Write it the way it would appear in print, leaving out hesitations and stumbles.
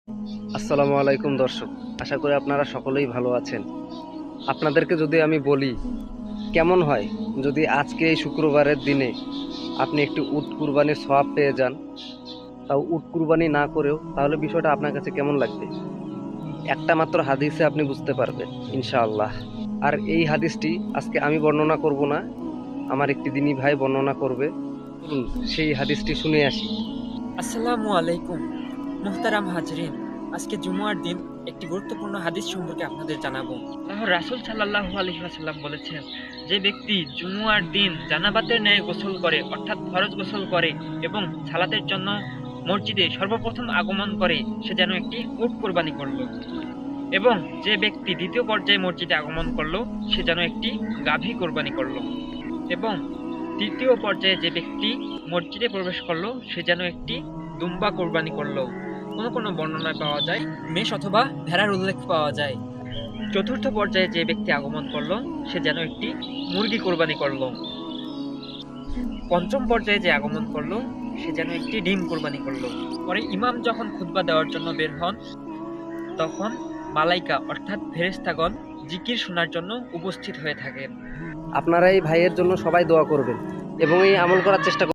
আসসালামু আলাইকুম দর্শক, আশা করি আপনারা সকলেই ভালো আছেন। আপনাদেরকে যদি আমি বলি কেমন হয় যদি আজকে এই শুক্রবারের দিনে আপনি একটি উট কুরবানির সওয়াব পেয়ে যান, তাও উট কুরবানি না করেও, তাহলে বিষয়টা আপনার কাছে কেমন লাগবে? একটা মাত্র হাদিসে আপনি বুঝতে পারবেন ইনশাআল্লাহ। আর এই হাদিসটি আজকে আমি বর্ণনা করব না, আমার একটি দিনী ভাই বর্ণনা করবে। চলুন সেই হাদিসটি শুনে আসি। আসসালামু আলাইকুম মুহতারাম হাজরিন। আজকে জুমার দিন একটি গুরুত্বপূর্ণ হাদিস সম্পর্কে আপনাদের জানাবো। আল্লাহর রাসূল সাল্লাল্লাহু আলাইহি ওয়াসাল্লাম বলেছেন, যে ব্যক্তি জুমার দিন জানাবাতের ন্যায় গোসল করে, অর্থাৎ ফরজ গোসল করে এবং সালাতের জন্য মসজিদে সর্বপ্রথম আগমন করে, সে যেন একটি উট কোরবানি করলো। এবং যে ব্যক্তি দ্বিতীয় পর্যায়ে মসজিদে আগমন করলো, সে যেন একটি গাভী কোরবানি করলো। এবং তৃতীয় পর্যায়ে যে ব্যক্তি মসজিদে প্রবেশ করলো, সে যেন একটি দুম্বা কোরবানি করলো। কোনো কোনো বর্ণনায় পাওয়া যায় মেষ অথবা ভেড়ার উল্লেখ পাওয়া যায়। চতুর্থ পর্যায়ে যে ব্যক্তি আগমন করলো, সে যেন একটি মুরগি কোরবানি করলো। পঞ্চম পর্যায়ে যে আগমন করলো, সে যেন একটি ডিম কোরবানি করলো। পরে ইমাম যখন খুতবা দেওয়ার জন্য বের হন, তখন মালাইকা অর্থাৎ ফেরেশতাগণ জিকির শোনার জন্য উপস্থিত হয়ে থাকেন। আপনারা এই ভাইয়ের জন্য সবাই দোয়া করবেন এবং এই আমল করার চেষ্টা করবেন।